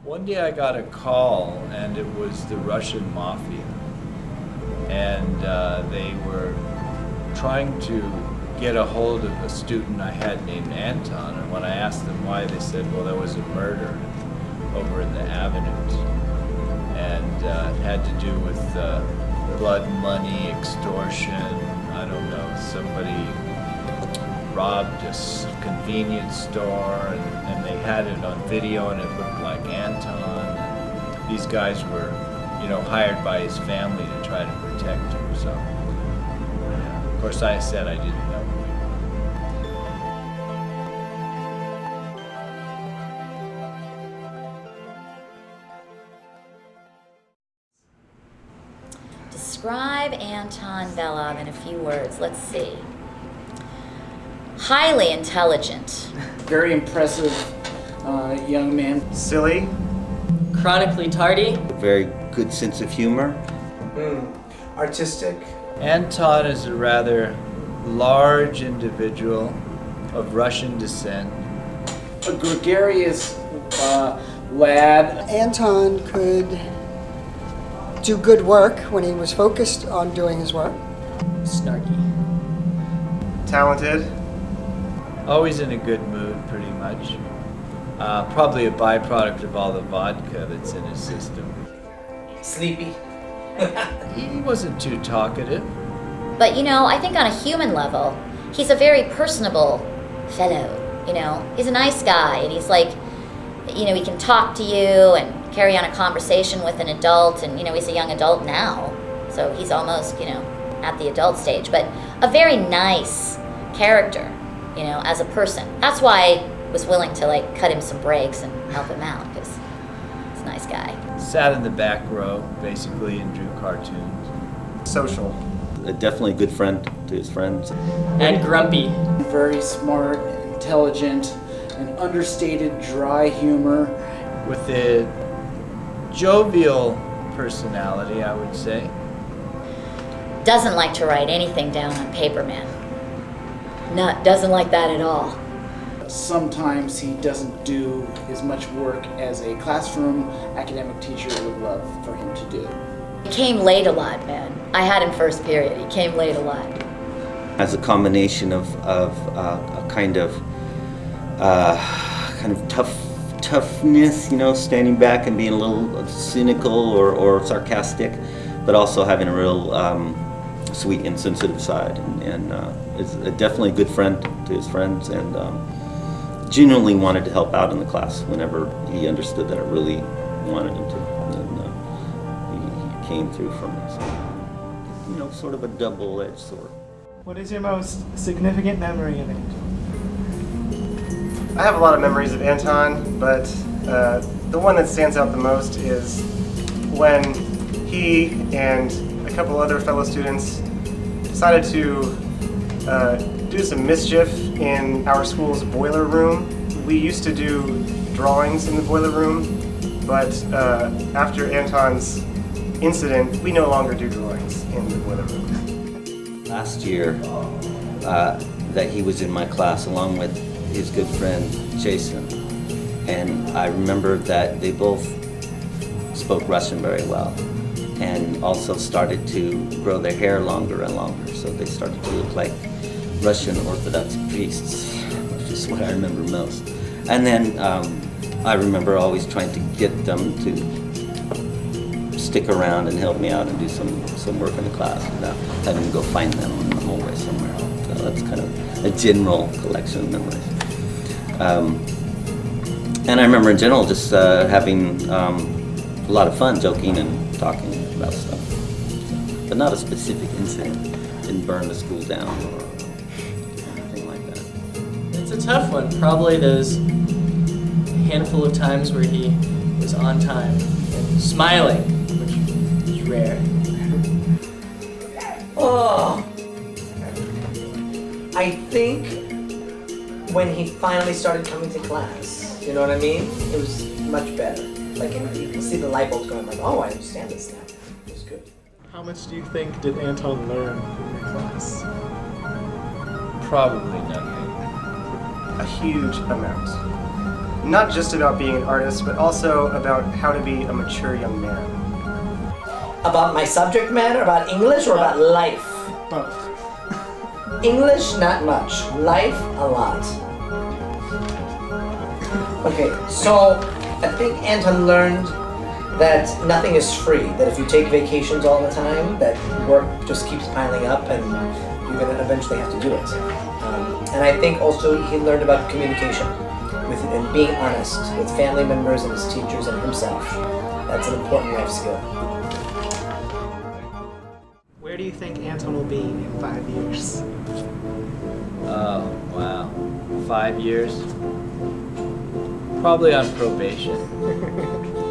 One day I got a call, and it was the Russian mafia, and they were trying to get a hold of a student I had named Anton. And when I asked them why, they said, well, there was a murder over in the Avenues, and it had to do with blood money, extortion. I don't know, somebody robbed a convenience store, and they had it on video, and it looked like Anton. And these guys were, hired by his family to try to protect him. So, of course, I said I didn't know. Describe Anton Belov in a few words. Let's see. Highly intelligent. Very impressive young man. Silly. Chronically tardy. Very good sense of humor. Artistic. Anton is a rather large individual of Russian descent. A gregarious lad. Anton could do good work when he was focused on doing his work. Snarky. Talented. Always in a good mood, pretty much. Probably a byproduct of all the vodka that's in his system. Sleepy. He wasn't too talkative. But I think on a human level, he's a very personable fellow. He's a nice guy, and he's like, he can talk to you and carry on a conversation with an adult, and he's a young adult now, so he's almost at the adult stage, but a very nice character as a person. That's why I was willing to cut him some breaks and help him out, because he's a nice guy. Sat in the back row, basically, and drew cartoons. Social. Definitely a good friend to his friends. And grumpy. Very smart, intelligent, and understated dry humor. With a jovial personality, I would say. Doesn't like to write anything down on paper, man. Doesn't like that at all. Sometimes he doesn't do as much work as a classroom academic teacher would love for him to do. He came late a lot, man. I had him first period. He came late a lot. As a combination of a kind of toughness, standing back and being a little cynical or sarcastic, but also having a real sweet and sensitive side, and is definitely a good friend to his friends, and genuinely wanted to help out in the class whenever he understood that I really wanted him to, and he came through for me. So, sort of a double-edged sword. What is your most significant memory of Angel? I have a lot of memories of Anton, but the one that stands out the most is when he and a couple other fellow students decided to do some mischief in our school's boiler room. We used to do drawings in the boiler room, but after Anton's incident, we no longer do drawings in the boiler room. Last year, that he was in my class along with his good friend Jason, and I remember that they both spoke Russian very well, and also started to grow their hair longer and longer, so they started to look like Russian Orthodox priests, which is what I remember most. And then I remember always trying to get them to stick around and help me out and do some work in the class without having to go find them in the hallway somewhere. So that's kind of a general collection of memories. And I remember in general just having a lot of fun joking and talking about stuff. But not a specific incident. Didn't burn the school down or anything like that. It's a tough one. Probably those handful of times where he was on time and smiling, which is rare. Oh! I think when he finally started coming to class, you know what I mean? It was much better. And you can see the light bulbs going, oh, I understand this now. It was good. How much do you think did Anton learn from your class? Probably nothing. A huge amount. not just about being an artist, but also about how to be a mature young man. About my subject matter, about English, or about life? Both. English, not much. Life, a lot. Okay, so I think Anton learned that nothing is free, that if you take vacations all the time, that work just keeps piling up and you're gonna eventually have to do it. And I think also he learned about communication and being honest with family members and his teachers and himself. That's an important life skill. Where do you think Anton will be in 5 years? Oh, wow. 5 years? Probably on probation.